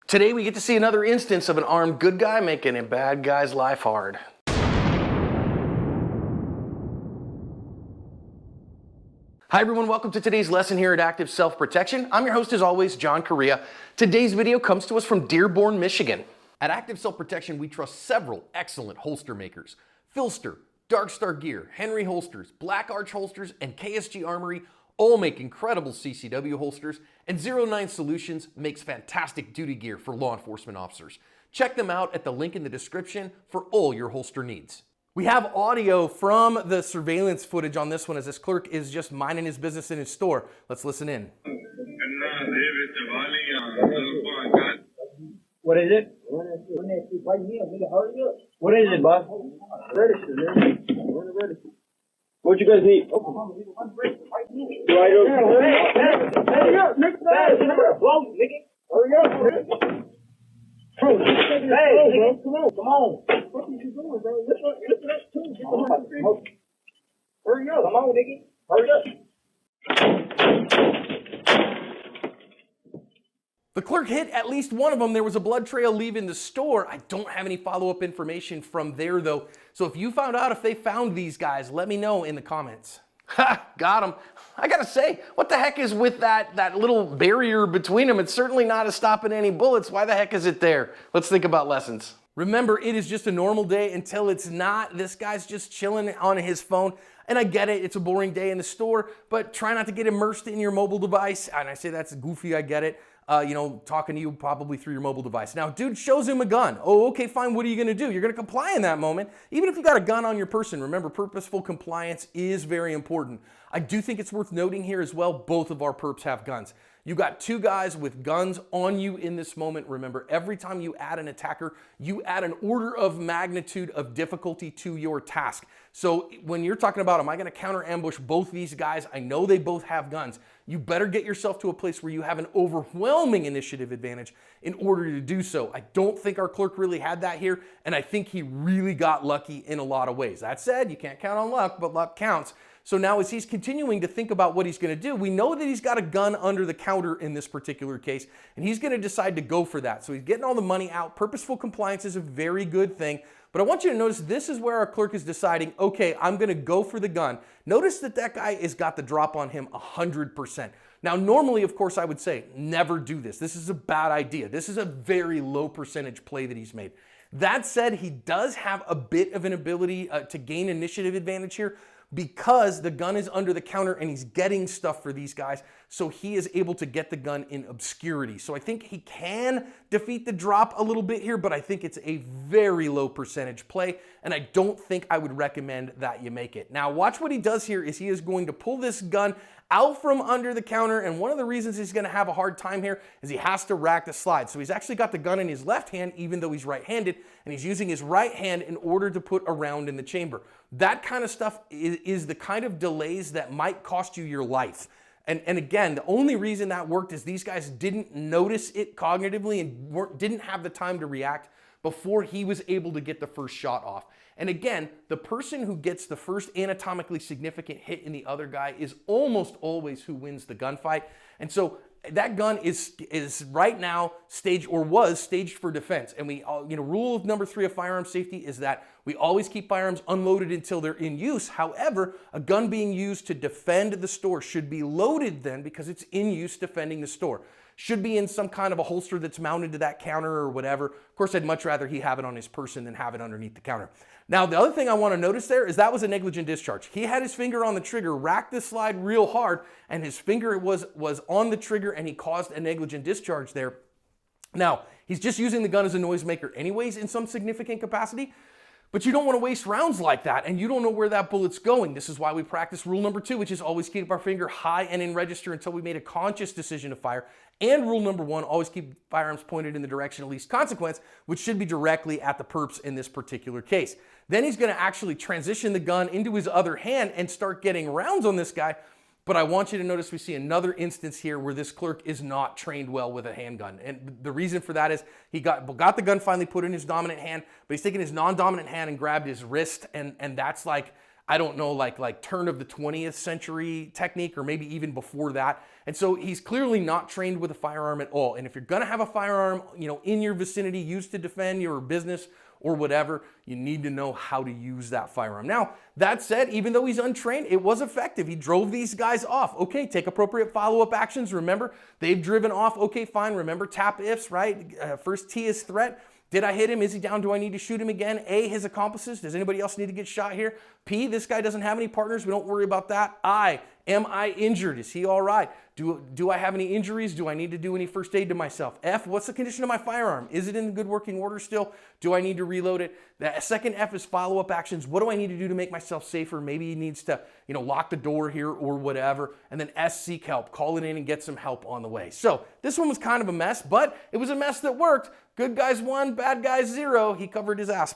Today we get to see another instance of an armed good guy making a bad guy's life hard. Hi everyone, welcome to today's lesson here at Active Self-Protection. I'm your host as always, John Correa. Today's video comes to us from Dearborn, Michigan. At Active Self-Protection, we trust several excellent holster makers. Filster, Dark Star Gear, Henry Holsters, Black Arch Holsters, and KSG Armory all make incredible CCW holsters, and 09 Solutions makes fantastic duty gear for law enforcement officers. Check them out at the link in the description for all your holster needs. We have audio from the surveillance footage on this one as this clerk is just minding his business in his store. Let's listen in. What is it? What is it, boss? What you guys need? Right over here. Hurry up, nigga. Hurry up. Hey, come on. What are you doing, bro? Listen up, too. Hurry up. Come on, nigga. Hurry up. The clerk hit at least one of them. There was a blood trail leaving the store. I don't have any follow-up information from there though. So if you found out if they found these guys, let me know in the comments. Ha, got him. I gotta say, what the heck is with that little barrier between them? It's certainly not stopping any bullets. Why the heck is it there? Let's think about lessons. Remember, it is just a normal day until it's not. This guy's just chilling on his phone. And I get it, it's a boring day in the store, but try not to get immersed in your mobile device. And I say that's goofy, I get it. Talking to you probably through your mobile device. Now, dude shows him a gun. Oh, okay, fine, what are you gonna do? You're gonna comply in that moment, even if you got a gun on your person. Remember, purposeful compliance is very important. I do think it's worth noting here as well, both of our perps have guns. You got two guys with guns on you in this moment. Remember, every time you add an attacker, you add an order of magnitude of difficulty to your task. So when you're talking about, am I gonna counter ambush both these guys? I know they both have guns. You better get yourself to a place where you have an overwhelming initiative advantage in order to do so. I don't think our clerk really had that here, and I think he really got lucky in a lot of ways. That said, you can't count on luck, but luck counts. So now as he's continuing to think about what he's gonna do, we know that he's got a gun under the counter in this particular case, and he's gonna decide to go for that. So he's getting all the money out. Purposeful compliance is a very good thing, but I want you to notice this is where our clerk is deciding, okay, I'm gonna go for the gun. Notice that that guy has got the drop on him 100%. Now, normally, of course, I would say, never do this. This is a bad idea. This is a very low percentage play that he's made. That said, he does have a bit of an ability to gain initiative advantage here, because the gun is under the counter and he's getting stuff for these guys, so he is able to get the gun in obscurity. So I think he can defeat the drop a little bit here, but I think it's a very low percentage play, and I don't think I would recommend that you make it. Now watch what he does here is he is going to pull this gun out from under the counter, and one of the reasons he's gonna have a hard time here is he has to rack the slide. So he's actually got the gun in his left hand, even though he's right-handed, and he's using his right hand in order to put a round in the chamber. That kind of stuff is the kind of delays that might cost you your life. And again, the only reason that worked is these guys didn't notice it cognitively and didn't have the time to react before he was able to get the first shot off. And again, the person who gets the first anatomically significant hit in the other guy is almost always who wins the gunfight. And so that gun is right now staged, or was staged, for defense. And we, rule number 3 of firearm safety is that we always keep firearms unloaded until they're in use. However, a gun being used to defend the store should be loaded then, because it's in use defending the store. Should be in some kind of a holster that's mounted to that counter or whatever. Of course, I'd much rather he have it on his person than have it underneath the counter. Now, the other thing I want to notice there is that was a negligent discharge. He had his finger on the trigger, racked the slide real hard, and his finger was on the trigger, and he caused a negligent discharge there. Now, he's just using the gun as a noisemaker anyways in some significant capacity, but you don't want to waste rounds like that, and you don't know where that bullet's going. This is why we practice rule number 2, which is always keep our finger high and in register until we made a conscious decision to fire. And rule number 1, always keep firearms pointed in the direction of least consequence, which should be directly at the perps in this particular case. Then he's going to actually transition the gun into his other hand and start getting rounds on this guy. But I want you to notice we see another instance here where this clerk is not trained well with a handgun. And the reason for that is he got the gun finally put in his dominant hand, but he's taken his non-dominant hand and grabbed his wrist, and that's like, I don't know, like turn of the 20th century technique, or maybe even before that. And so he's clearly not trained with a firearm at all. And if you're gonna have a firearm, in your vicinity used to defend your business or whatever, you need to know how to use that firearm. Now, that said, even though he's untrained, it was effective. He drove these guys off. Okay, take appropriate follow-up actions. Remember, they've driven off. Okay, fine. Remember tap ifs, right? First T is threat. Did I hit him? Is he down? Do I need to shoot him again? A, his accomplices. Does anybody else need to get shot here? P, this guy doesn't have any partners. We don't worry about that. I, am I injured? Is he all right? Do I have any injuries? Do I need to do any first aid to myself? F, what's the condition of my firearm? Is it in good working order still? Do I need to reload it? The second F is follow-up actions. What do I need to do to make myself safer? Maybe he needs to, lock the door here or whatever. And then S, seek help. Call it in and get some help on the way. So this one was kind of a mess, but it was a mess that worked. Good guys 1, bad guys 0. He covered his ass.